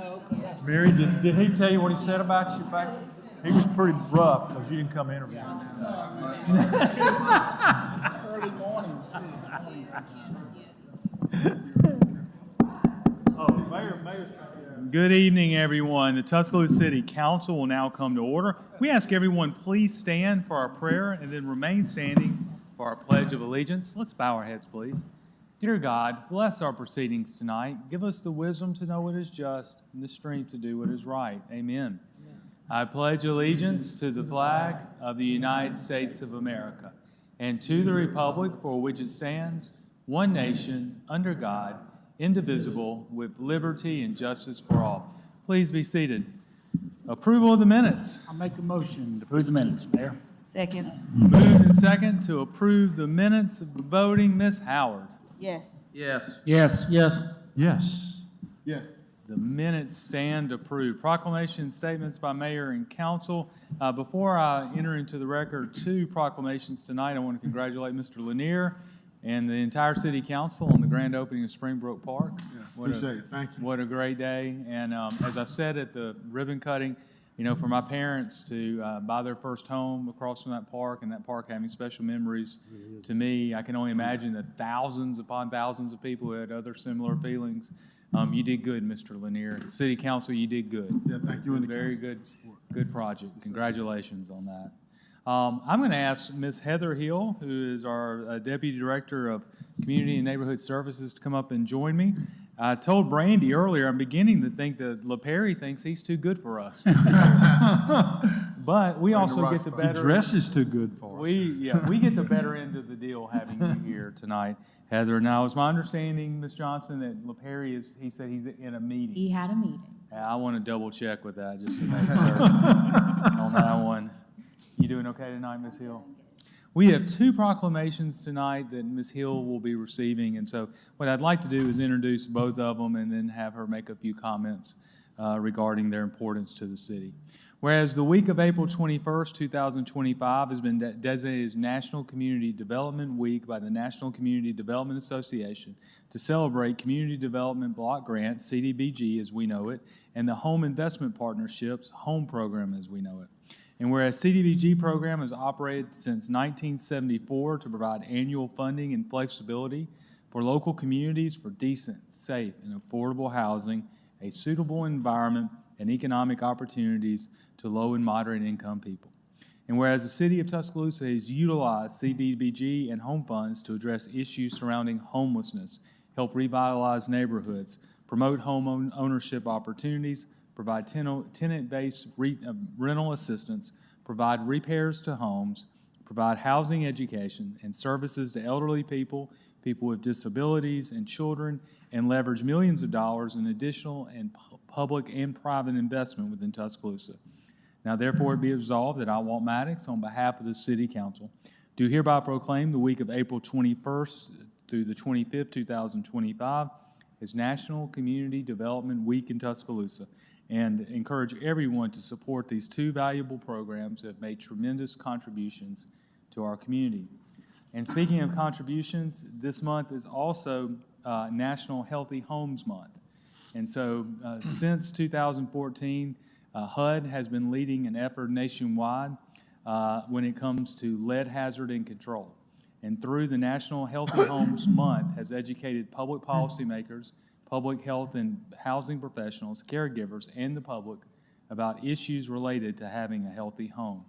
No, because I'm Mary, did he tell you what he said about you back? He was pretty rough because you didn't come interview. early mornings, morning sometime. Oh, Mayor's. Good evening, everyone. The Tuscaloosa City Council will now come to order. We ask everyone please stand for our prayer and then remain standing for our Pledge of Allegiance. Let's bow our heads, please. Dear God, bless our proceedings tonight. Give us the wisdom to know what is just and the strength to do what is right. Amen. I pledge allegiance to the flag of the United States of America and to the republic for which it stands, one nation, under God, indivisible, with liberty and justice for all. Please be seated. Approval of the minutes. I'll make the motion to approve the minutes, Mayor. Second. Moved and second to approve the minutes of the voting. Ms. Howard. Yes. Yes. Yes. Yes. Yes. Yes. The minutes stand approved. Proclamation statements by mayor and council. Before I enter into the record two proclamations tonight, I want to congratulate Mr. Lanier and the entire city council on the grand opening of Springbrook Park. Yeah, appreciate it. Thank you. What a great day. And as I said at the ribbon cutting, you know, for my parents to buy their first home across from that park and that park having special memories to me, I can only imagine that thousands upon thousands of people who had other similar feelings. You did good, Mr. Lanier. City Council, you did good. Yeah, thank you and the Very council. good project. Congratulations on that. I'm going to ask Ms. Heather Hill, who is our Deputy Director of Community and Neighborhood Services, to come up and join me. I told Brandy earlier, I'm beginning to think that LaPerry thinks he's too good for us. But we also get the rockstar. He better. dresses too good for us. We get the better end of the deal having you here tonight, Heather. Now, it's my understanding, Ms. Johnson, that LaPerry he said he's in a meeting. He had a meeting. I want to double check with that just to make certain on that one. You doing okay tonight, Ms. Hill? We have two proclamations tonight that Ms. Hill will be receiving, and so what I'd like to do is introduce both of them and then have her make a few comments regarding their importance to the city. Whereas the week of April 21st, 2025 has been designated as National Community Development Week by the National Community Development Association to celebrate Community Development Block Grants, CDBG as we know it, and the Home Investment Partnerships HOME program as we know it. And whereas CDBG program has operated since 1974 to provide annual funding and flexibility for local communities for decent, safe, and affordable housing, a suitable environment, and economic opportunities to low and moderate income people. And whereas the city of Tuscaloosa has utilized CDBG and home funds to address issues surrounding homelessness, help revitalize neighborhoods, promote home ownership opportunities, provide tenant-based rental assistance, provide repairs to homes, provide housing education and services to elderly people, people with disabilities, and children, and leverage millions of dollars in additional and public and private investment within Tuscaloosa. Now, therefore, it be resolved that I, Walt Maddox, on behalf of the City Council, do hereby proclaim the week of April 21st through the 25th, 2025 as National Community Development Week in Tuscaloosa, and encourage everyone to support these two valuable programs that have made tremendous contributions to our community. And speaking of contributions, this month is also National Healthy Homes Month. And so since 2014, HUD has been leading an effort nationwide when it comes to lead hazard and control. And through the National Healthy Homes Month has educated public policymakers, public health and housing professionals, caregivers, and the public about issues related to having a healthy home.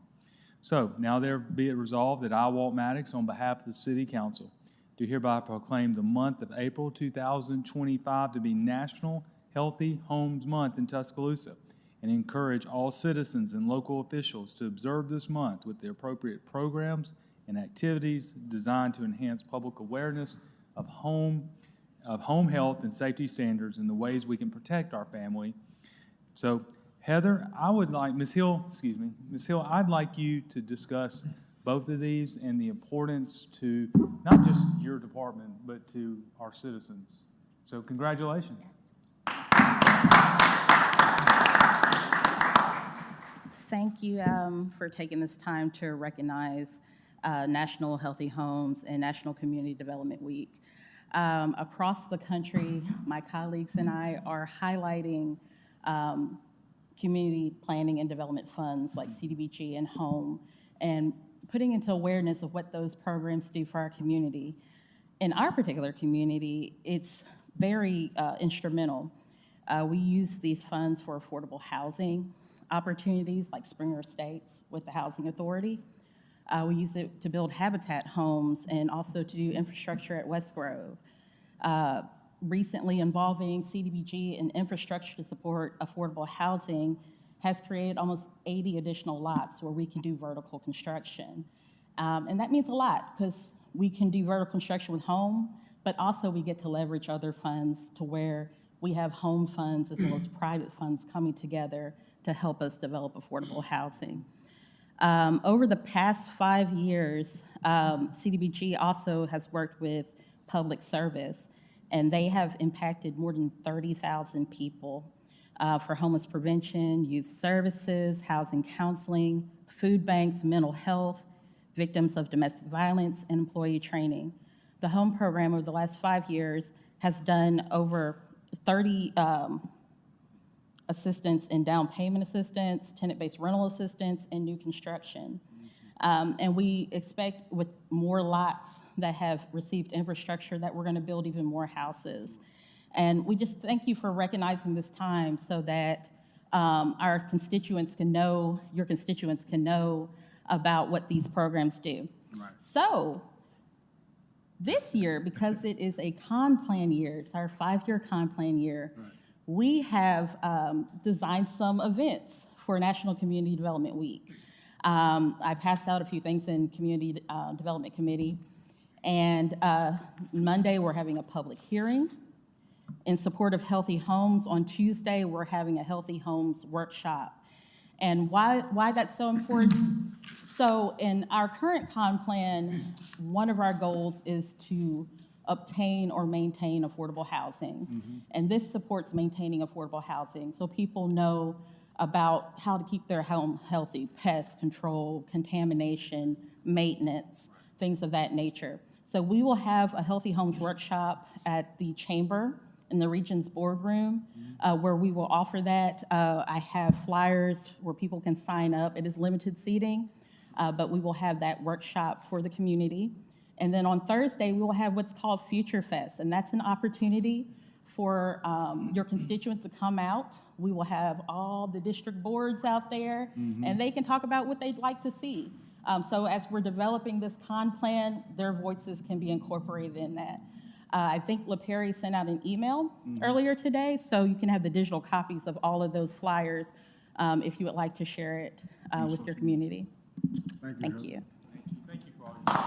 So now there be it resolved that I, Walt Maddox, on behalf of the City Council, do hereby proclaim the month of April 2025 to be National Healthy Homes Month in Tuscaloosa, and encourage all citizens and local officials to observe this month with the appropriate programs and activities designed to enhance public awareness of home health and safety standards and the ways we can protect our family. So, Heather, I would like, Ms. Hill, I'd like you to discuss both of these and the importance to not just your department, but to our citizens. So, congratulations. Thank you for taking this time to recognize National Healthy Homes and National Community Development Week. Across the country, my colleagues and I are highlighting community planning and development funds like CDBG and HOME, and putting into awareness of what those programs do for our community. In our particular community, it's very instrumental. We use these funds for affordable housing opportunities like Springer Estates with the Housing Authority. We use it to build habitat homes and also to do infrastructure at West Grove. Recently involving CDBG and infrastructure to support affordable housing has created almost 80 additional lots where we can do vertical construction. And that means a lot because we can do vertical construction with HOME, but also we get to leverage other funds to where we have HOME funds as well as private funds coming together to help us develop affordable housing. Over the past 5 years, CDBG also has worked with public service, and they have impacted more than 30,000 people for homeless prevention, youth services, housing counseling, food banks, mental health, victims of domestic violence, and employee training. The HOME program over the last 5 years has done over 30 assistance in down payment assistance, tenant-based rental assistance, and new construction. And we expect with more lots that have received infrastructure that we're going to build even more houses. And we just thank you for recognizing this time so that our constituents can know, your constituents can know about what these programs do. Right. So this year, because it is a con plan year, it's our 5-year con plan year, Right. we have designed some events for National Community Development Week. I passed out a few things in Community Development Committee, and Monday we're having a public hearing in support of healthy homes. On Tuesday, we're having a healthy homes workshop. And why that's so important? So in our current con plan, one of our goals is to obtain or maintain affordable housing. Mm-hmm. And this supports maintaining affordable housing so people know about how to keep their home healthy, pest control, contamination, maintenance, things of that nature. So we will have a Healthy Homes workshop at the Chamber in the Region's boardroom, where we will offer that. I have flyers where people can sign up. It is limited seating, but we will have that workshop for the community. And then on Thursday, we will have what's called Future Fest, and that's an opportunity for your constituents to come out. We will have all the district boards out there, and they can talk about what they'd like to see. So as we're developing this con plan, their voices can be incorporated in that. I think LaPerry sent out an email earlier today, so you can have the digital copies of all of those flyers if you would like to share it with your community. Thank you. Thank you. Thank you for all your.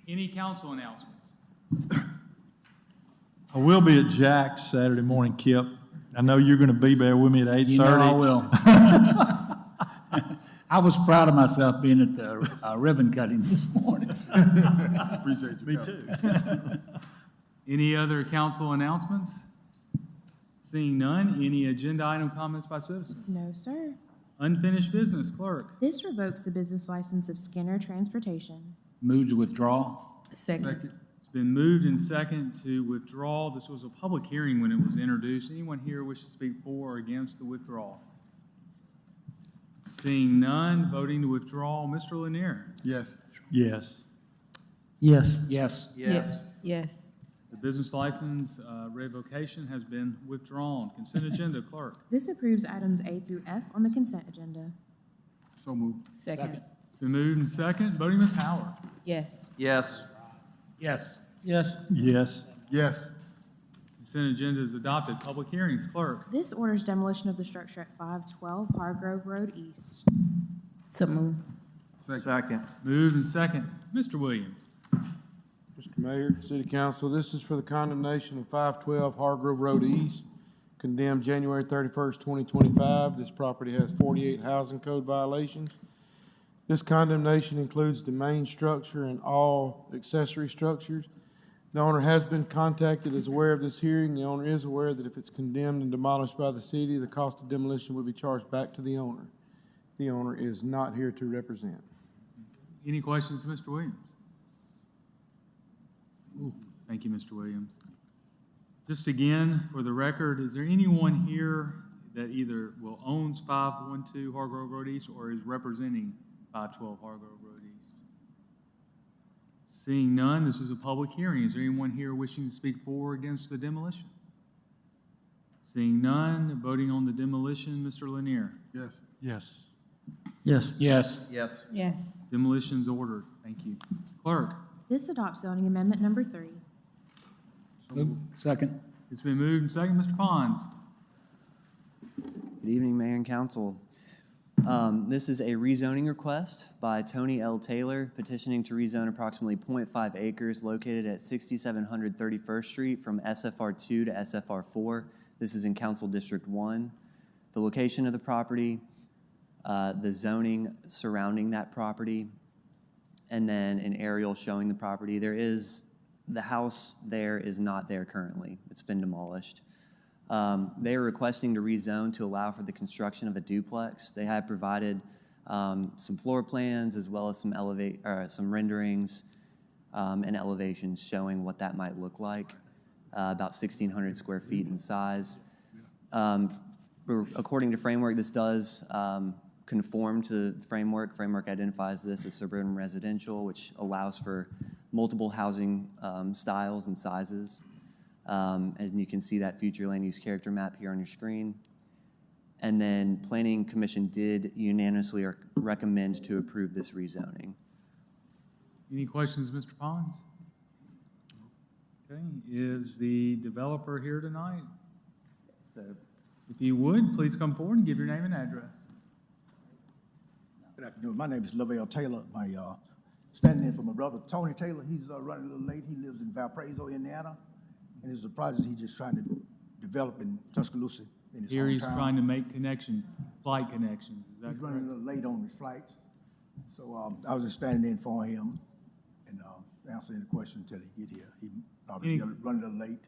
Any council announcements? I will be at Jack's Saturday morning, Kip. I know you're going to be there with me at 8:30. You know I will. I was proud of myself being at the ribbon cutting this morning. Appreciate you. Me coming. too. Any other council announcements? Seeing none, any agenda item comments by citizens? No, sir. Unfinished business, clerk. This revokes the business license of Skinner Transportation. Move to withdraw. Second. Second. It's been moved and second to withdraw. This was a public hearing when it was introduced. Anyone here wish to speak for or against the withdrawal? Seeing none, voting to withdraw, Mr. Lanier. Yes. Yes. Yes. Yes. Yes. The business license revocation has been withdrawn. Consent agenda, clerk. This approves items A through F on the consent agenda. So moved. Second. Been moved and second, voting Ms. Howard. Yes. Yes. Yes. Yes. Yes. Yes. Consent agenda is adopted. Public hearings, clerk. This orders demolition of the structure at 512 Hargrove Road East. So move. Second. Second. Moved and second, Mr. Williams. Mr. Mayor, City Council, this is for the condemnation of 512 Hargrove Road East, condemned January 31st, 2025. This property has 48 housing code violations. This condemnation includes the main structure and all accessory structures. The owner has been contacted, is aware of this hearing. The owner is aware that if it's condemned and demolished by the city, the cost of demolition will be charged back to the owner. The owner is not here to represent. Any questions, Mr. Williams? Thank you, Mr. Williams. Just again, for the record, is there anyone here that either owns 512 Hargrove Road East or is representing 512 Hargrove Road East? Seeing none, this is a public hearing. Is there anyone here wishing to speak for or against the demolition? Seeing none, voting on the demolition, Mr. Lanier. Yes. Yes. Yes. Yes. Yes. Yes. Demolition's ordered. Thank you. Clerk, This adopts zoning amendment number 3. Second. it's been moved and second. Mr. Pons. Good evening, Mayor and Council. This is a rezoning request by Tony L. Taylor petitioning to rezone approximately .5 acres located at 6700 31st Street from SFR2 to SFR4. This is in Council District 1. The location of the property, the zoning surrounding that property, and then an aerial showing the property. The house there is not there currently. It's been demolished. They are requesting to rezone to allow for the construction of a duplex. They have provided some floor plans as well as some renderings and elevations showing what that might look like, about 1,600 square feet in size. According to framework, this does conform to the framework. Framework identifies this as suburban residential, which allows for multiple housing styles and sizes. And you can see that future land use character map here on your screen. And then Planning Commission did unanimously recommend to approve this rezoning. Any questions, Mr. Pons? Okay, is the developer here tonight? So if you would, please come forward and give your name and address. Good afternoon. My name is Lavelle Taylor. My standing in for my brother Tony Taylor. He's running a little late. He lives in Valparaiso, Indiana, and it's a project he's just trying to develop in Tuscaloosa in his Here he's hometown. trying to make flight connections, is that He's running correct? a little late on his flights, so I was just standing in for him and answering the question until he get here. He probably running a little late.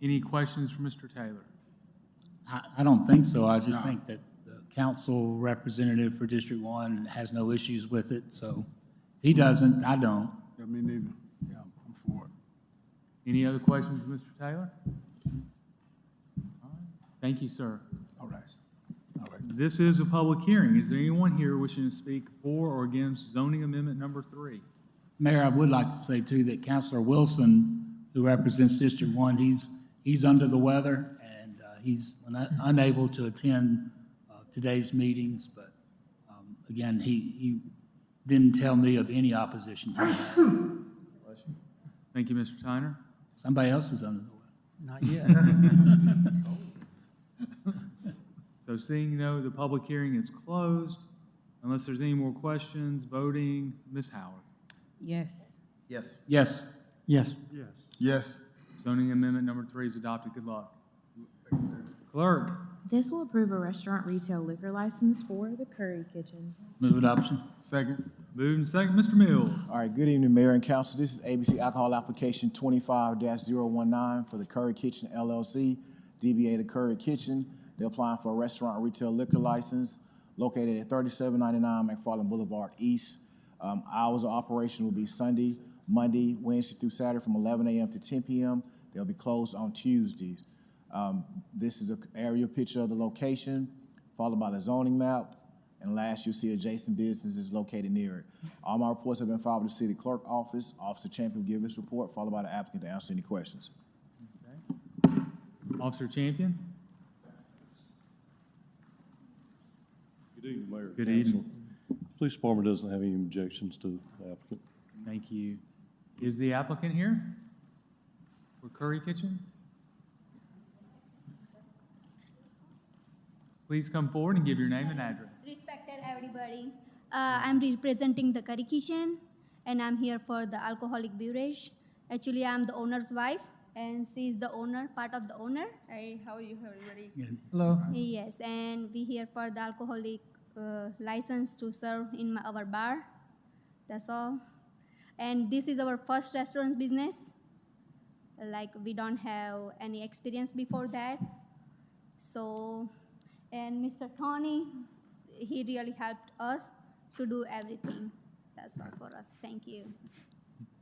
Any questions for Mr. Taylor? I don't think so. I just think that the council representative for District 1 has no issues with it, so if he doesn't, I don't. Yeah, me neither. Yeah, I'm for it. Any other questions for Mr. Taylor? All right. Thank you, sir. All right. All right. This is a public hearing. Is there anyone here wishing to speak for or against zoning amendment number 3? Mayor, I would like to say too that Councilor Wilson, who represents District 1, he's under the weather and he's unable to attend today's meetings, but again, he didn't tell me of any opposition. Thank you, Mr. Tyner. Somebody else is under the weather. Not yet. So seeing the public hearing is closed. Unless there's any more questions, voting, Ms. Howard. Yes. Yes. Yes. Yes. Yes. Zoning amendment number 3 is adopted. Good luck. Clerk, This will approve a restaurant retail liquor license for the Curry Kitchen. Move adoption. Second. moved and second. Mr. Mills. All right, good evening, Mayor and Council. This is ABC Alcohol Application 25-019 for the Curry Kitchen LLC, DBA The Curry Kitchen. They're applying for a restaurant retail liquor license located at 3799 McFarland Boulevard East. Hours of operation will be Sunday, Monday, Wednesday through Saturday from 11 a.m. to 10 p.m. They'll be closed on Tuesdays. This is an aerial picture of the location, followed by the zoning map. And last, you'll see adjacent businesses located near it. All my reports have been filed with the city clerk office. Officer Champion will give his report, followed by the applicant to answer any questions. Okay. Officer Champion. Good evening, Mayor. Good Council. evening. Police Department doesn't have any objections to the applicant. Thank you. Is the applicant here for Curry Kitchen? Please come forward and give your name and address. Respected everybody, I'm representing the Curry Kitchen and I'm here for the alcoholic beverage. Actually, I'm the owner's wife and she's the owner, part of the owner. Hi, how are you everybody? Hello. Yes, and we here for the alcoholic license to serve in our bar. That's all. And this is our first restaurant business. Like we don't have any experience before that. So, and Mr. Tony, he really helped us to do everything. That's all for us. Thank you.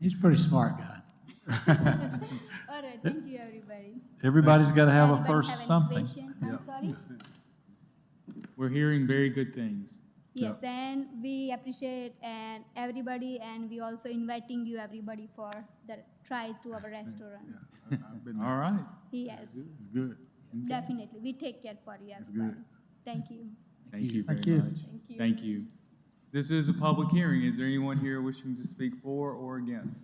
He's a pretty smart guy. All right, thank you, everybody. Everybody's got to have a Everybody first have any something. question? I'm sorry. We're hearing very good things. Yes, and we appreciate and everybody, and we also inviting you everybody for the try to our restaurant. I've been All there. right. Yes, It's good. definitely. We take care for you, everybody. good. Thank you. Thank you very Thank you. much. Thank you. Thank you. This is a public hearing. Is there anyone here wishing to speak for or against?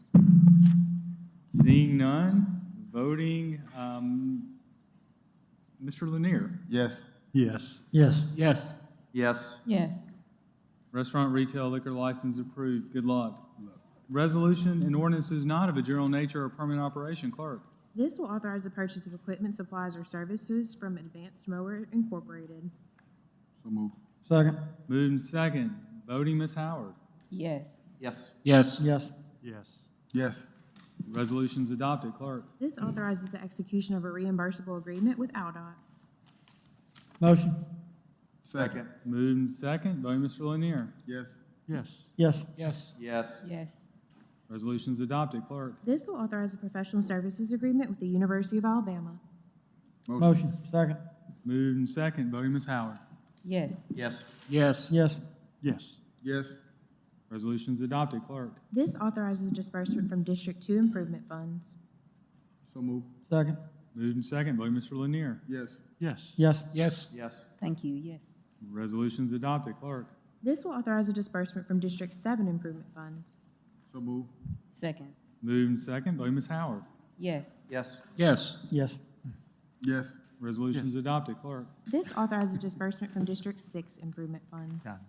Seeing none, voting, Mr. Lanier. Yes. Yes. Yes. Yes. Yes. Yes. Restaurant retail liquor license approved. Good luck. Resolution and ordinances not of a general nature or permanent operation. Clerk. This will authorize the purchase of equipment, supplies, or services from Advanced Mower Incorporated. So move. Second. Moved and second. Voting, Ms. Howard. Yes. Yes. Yes. Yes. Yes. Yes. Resolution's adopted. Clerk. This authorizes the execution of a reimbursable agreement with ALDOT. Motion. Second. Moved and second. Voting, Mr. Lanier. Yes. Yes. Yes. Yes. Yes. Yes. Resolution's adopted. Clerk. This will authorize a professional services agreement with the University of Alabama. Motion. Second. Moved and second. Voting, Ms. Howard. Yes. Yes. Yes. Yes. Yes. Yes. Resolution's adopted. Clerk. This authorizes disbursement from District 2 improvement funds. So move. Second. Moved and second. Voting, Mr. Lanier. Yes. Yes. Yes. Yes. Yes. Thank you. Yes. Resolution's adopted. Clerk. This will authorize a disbursement from District 7 improvement funds. So move. Second. Moved and second. Voting, Ms. Howard. Yes. Yes. Yes. Yes. Yes. Resolution's adopted. Clerk. This authorizes disbursement from District 6 improvement funds. Got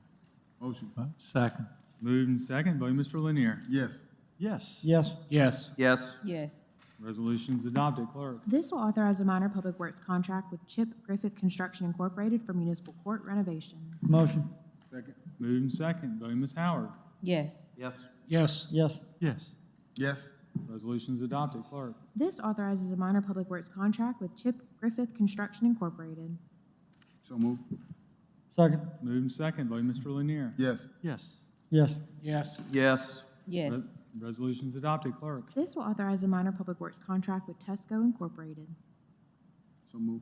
Motion. it. Second. Moved and second. Voting, Mr. Lanier. Yes. Yes. Yes. Yes. Yes. Yes. Resolution's adopted. Clerk. This will authorize a minor public works contract with Chip Griffith Construction Incorporated for municipal court renovations. Motion. Second. Moved and second. Voting, Ms. Howard. Yes. Yes. Yes. Yes. Yes. Yes. Resolution's adopted. Clerk. This authorizes a minor public works contract with Chip Griffith Construction Incorporated. So move. Second. Moved and second. Voting, Mr. Lanier. Yes. Yes. Yes. Yes. Yes. Yes. Resolution's adopted. Clerk. This will authorize a minor public works contract with Tesco Incorporated. So move.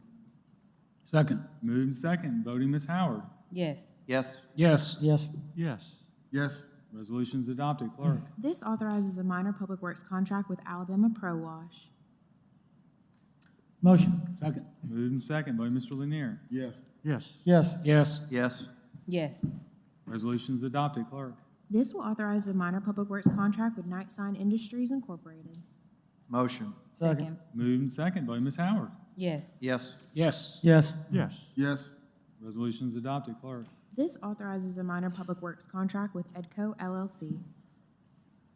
Second. Moved and second. Voting, Ms. Howard. Yes. Yes. Yes. Yes. Yes. Yes. Resolution's adopted. Clerk. This authorizes a minor public works contract with Alabama Pro Wash. Motion. Second. Moved and second. Voting, Mr. Lanier. Yes. Yes. Yes. Yes. Yes. Yes. Resolution's adopted. Clerk. This will authorize a minor public works contract with Night Sign Industries Incorporated. Motion. Second. Moved and second. Voting, Ms. Howard. Yes. Yes. Yes. Yes. Yes. Yes. Resolution's adopted. Clerk. This authorizes a minor public works contract with Edco LLC.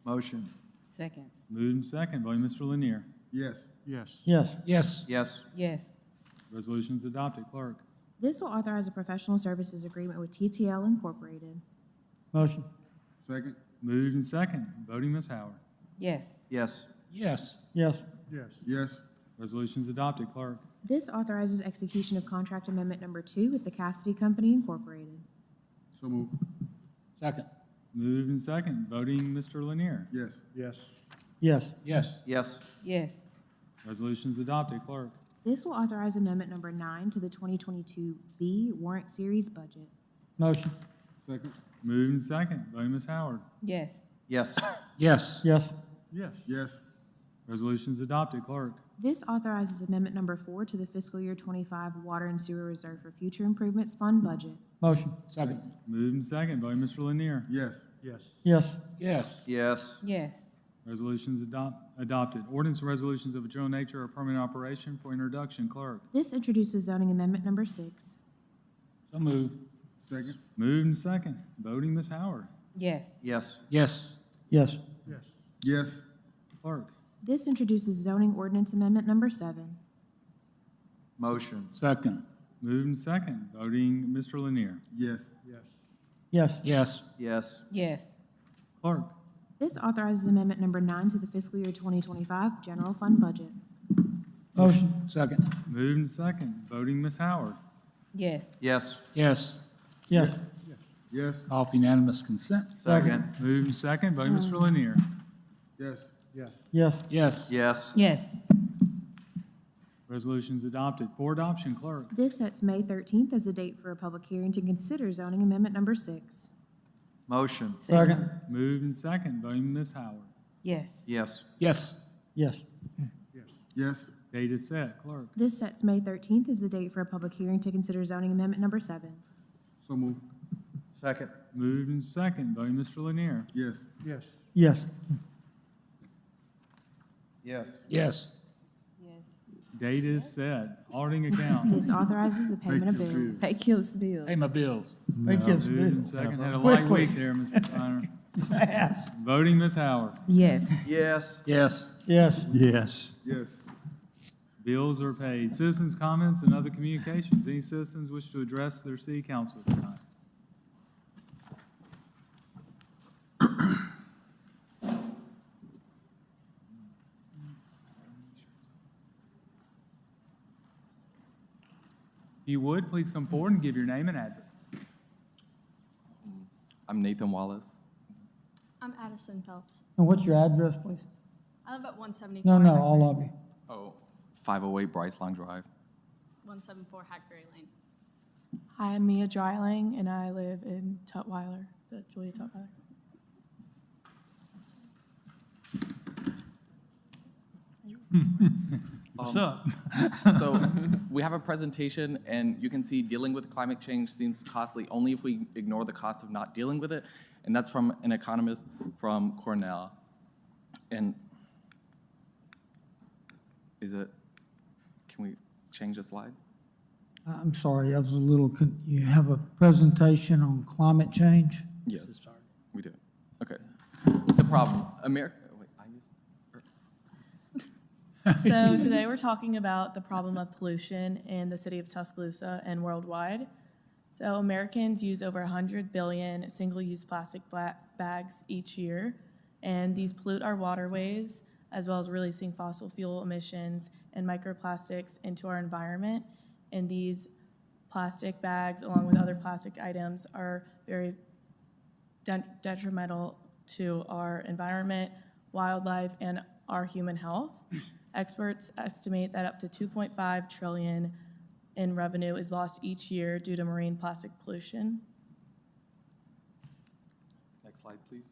Motion. Second. Moved and second. Voting, Mr. Lanier. Yes. Yes. Yes. Yes. Yes. Yes. Resolution's adopted. Clerk. This will authorize a professional services agreement with TTL Incorporated. Motion. Second. Moved and second. Voting, Ms. Howard. Yes. Yes. Yes. Yes. Yes. Yes. Resolution's adopted. Clerk. This authorizes execution of contract amendment number 2 with the Cassidy Company Incorporated. So move. Second. Moved and second. Voting, Mr. Lanier. Yes. Yes. Yes. Yes. Yes. Yes. Resolution's adopted. Clerk. This will authorize amendment number 9 to the 2022B warrant series budget. Motion. Second. Moved and second. Voting, Ms. Howard. Yes. Yes. Yes. Yes. Yes. Yes. Resolution's adopted. Clerk. This authorizes amendment number 4 to the fiscal year 25 Water and Sewer Reserve for Future Improvements Fund budget. Motion. Second. Moved and second. Voting, Mr. Lanier. Yes. Yes. Yes. Yes. Yes. Yes. Resolution's adopted. Ordinance and resolutions of a general nature or permanent operation for introduction. Clerk. This introduces zoning amendment number 6. So move. Second. Moved and second. Voting, Ms. Howard. Yes. Yes. Yes. Yes. Yes. Yes. Clerk. This introduces zoning ordinance amendment number 7. Motion. Second. Moved and second. Voting, Mr. Lanier. Yes. Yes. Yes. Yes. Yes. Yes. Clerk. This authorizes amendment number 9 to the fiscal year 2025 general fund budget. Motion. Second. Moved and second. Voting, Ms. Howard. Yes. Yes. Yes. Yes. Yes. Off unanimous consent. Second. Moved and second. Voting, Mr. Lanier. Yes. Yes. Yes. Yes. Yes. Resolution's adopted. For adoption, clerk. This sets May 13th as the date for a public hearing to consider zoning amendment number 6. Motion. Second. Moved and second, voting Ms. Howard. Yes. Yes. Yes. Yes. Yes. Date is set, clerk. This sets May 13th as the date for a public hearing to consider zoning amendment number 7. So move. Second. Moved and second, voting Mr. Lanier. Yes. Yes. Yes. Yes. Yes. Date is set. Auditing accounts. This authorizes the payment of Thank you, bills. Pay Kim's bill. Pay my bills. Thank you. Moved and second. Had a light Quickly. week there, Mr. Steiner. Yes. Voting Ms. Howard. Yes. Yes. Yes. Yes. Yes. Yes. Bills are paid. Citizens' comments and other communications. Any citizens wish to address their city council tonight? If you would, please come forward and give your name and address. I'm Nathan Wallace. I'm Addison Phelps. And what's your address, please? I live at 174. No, all of you. Oh, 508 Bryce Long Drive. 174 Hackberry Lane. Hi, I'm Mia Dryling, and I live in Tutwiler. Is that Julia Tutwiler? What's up? So we have a presentation, and you can see dealing with climate change seems costly only if we ignore the cost of not dealing with it. And that's from an economist from Cornell. And can we change the slide? I'm sorry, I was a little, you have a presentation on climate change? Yes, we do. Okay. The problem, America, wait, So today we're talking about the problem of pollution in the city of Tuscaloosa and worldwide. So Americans use over 100 billion single-use plastic bags each year, and these pollute our waterways, as well as releasing fossil fuel emissions and microplastics into our environment. And these plastic bags, along with other plastic items, are very detrimental to our environment, wildlife, and our human health. Experts estimate that up to 2.5 trillion in revenue is lost each year due to marine plastic pollution. next slide, please.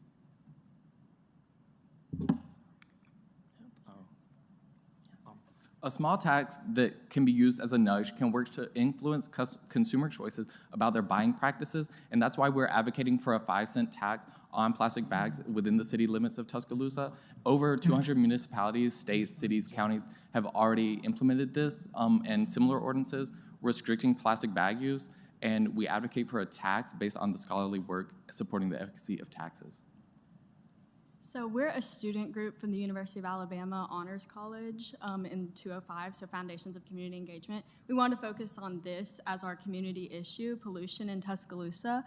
A small tax that can be used as a nudge can work to influence consumer choices about their buying practices, and that's why we're advocating for a 5-cent tax on plastic bags within the city limits of Tuscaloosa. Over 200 municipalities, states, cities, counties have already implemented this and similar ordinances restricting plastic bag use, and we advocate for a tax based on the scholarly work supporting the efficacy of taxes. So we're a student group from the University of Alabama Honors College in 205, so Foundations of Community Engagement. We want to focus on this as our community issue, pollution in Tuscaloosa.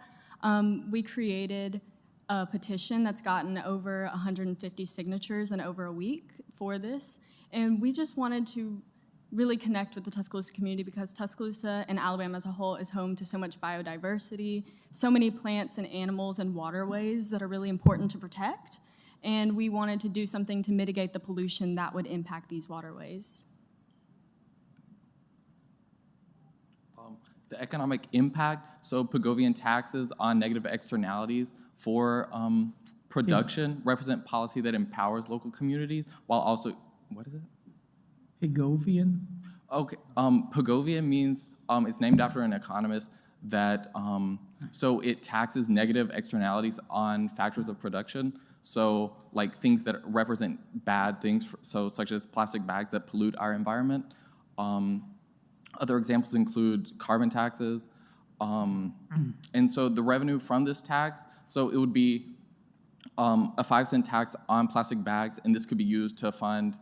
We created a petition that's gotten over 150 signatures in over a week for this, and we just wanted to really connect with the Tuscaloosa community because Tuscaloosa and Alabama as a whole is home to so much biodiversity, so many plants and animals and waterways that are really important to protect. And we wanted to do something to mitigate the pollution that would impact these waterways. The economic impact, so Pagovian taxes on negative externalities for production represent policy that empowers local communities while also, what is it? Pigovian? Okay, Pagovian means, it's named after an economist that, so it taxes negative externalities on factors of production. So like things that represent bad things, so such as plastic bags that pollute our environment. Other examples include carbon taxes. And so the revenue from this tax, so it would be a 5-cent tax on plastic bags, and this could be used to fund,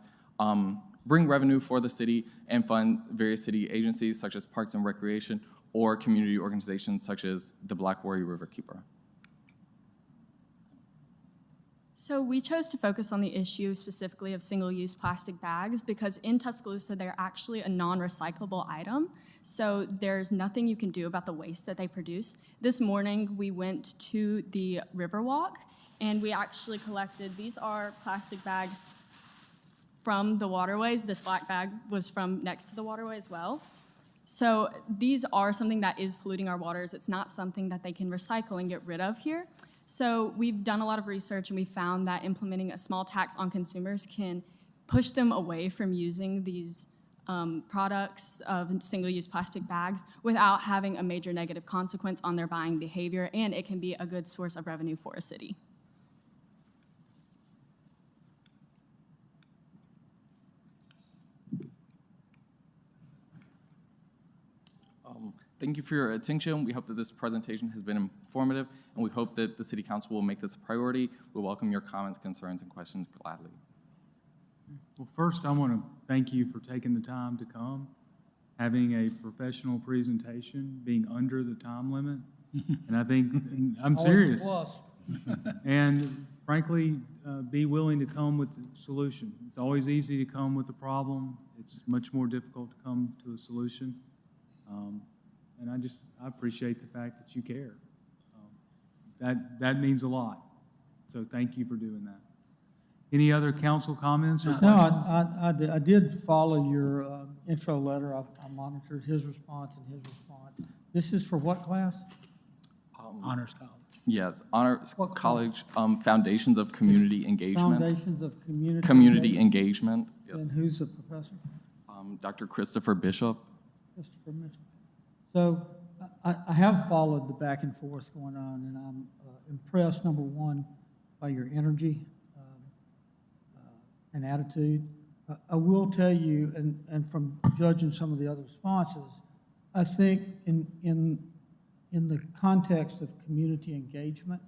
bring revenue for the city and fund various city agencies such as Parks and Recreation or community organizations such as the Black Warrior Riverkeeper. So we chose to focus on the issue specifically of single-use plastic bags because in Tuscaloosa, they're actually a non-recyclable item. So there's nothing you can do about the waste that they produce. This morning, we went to the Riverwalk, and we actually collected, these are plastic bags from the waterways. This black bag was from next to the waterway as well. So these are something that is polluting our waters. It's not something that they can recycle and get rid of here. So we've done a lot of research, and we found that implementing a small tax on consumers can push them away from using these products of single-use plastic bags without having a major negative consequence on their buying behavior, and it can be a good source of revenue for a city. Thank you for your attention. We hope that this presentation has been informative, and we hope that the City Council will make this a priority. We welcome your comments, concerns, and questions gladly. Well, first, I want to thank you for taking the time to come, having a professional presentation, being under the time limit. And I think, I'm serious. Always a plus. And frankly, be willing to come with a solution. It's always easy to come with a problem. It's much more difficult to come to a solution. And I appreciate the fact that you care. That means a lot. So thank you for doing that. Any other council comments or questions? No, I did follow your intro letter. I monitored his response and his response. This is for what class? Honors College. Yes, Honors What College, Foundations of Community Engagement. Foundations of Community. Community Engagement, yes. And who's the professor? Dr. Christopher Bishop. Christopher Mitchell. So I have followed the back and forth going on, and I'm impressed, number one, by your energy and attitude. I will tell you, and from judging some of the other responses, I think in the context of community engagement,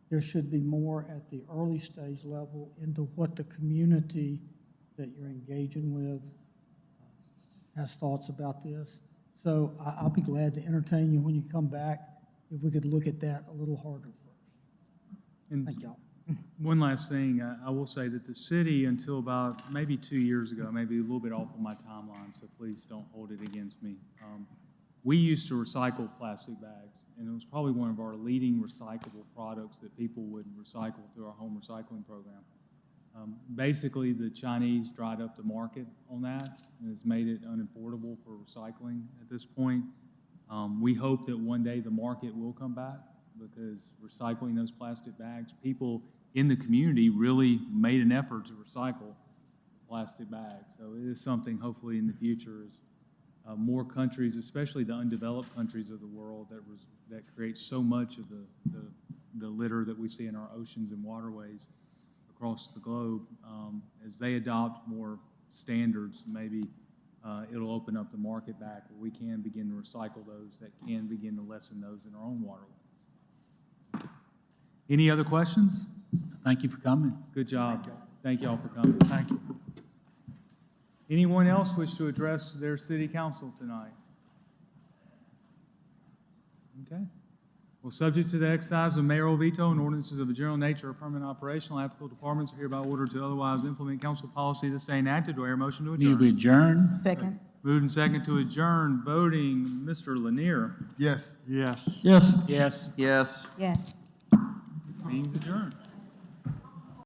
there should be more at the early stage level into what the community that you're engaging with has thoughts about this. So I'll be glad to entertain you when you come back, if we could look at that a little harder first. And Thank y'all. one last thing, I will say that the city, until about maybe 2 years ago, maybe a little bit off of my timeline, so please don't hold it against me. We used to recycle plastic bags, and it was probably one of our leading recyclable products that people would recycle through our home recycling program. Basically, the Chinese dried up the market on that, and it's made it unaffordable for recycling at this point. We hope that one day the market will come back, because recycling those plastic bags, people in the community really made an effort to recycle plastic bags. So it is something, hopefully, in the future, as more countries, especially the undeveloped countries of the world that create so much of the litter that we see in our oceans and waterways across the globe, as they adopt more standards, maybe it'll open up the market back where we can begin to recycle those, that can begin to lessen those in our own waterways. Any other questions? Thank you for coming. Good job. Thank you all for coming. Thank you. Anyone else wish to address their city council tonight? Okay. Well, subject to the exercise of mayoral veto and ordinances of a general nature or permanent operational, applicable departments are hereby ordered to otherwise implement council policy this day enacted. Do I hear a motion to adjourn? You adjourn? Second. Moved and second to adjourn. Voting, Mr. Lanier. Yes. Yes. Yes. Yes. Yes. Yes. Meeting's adjourned.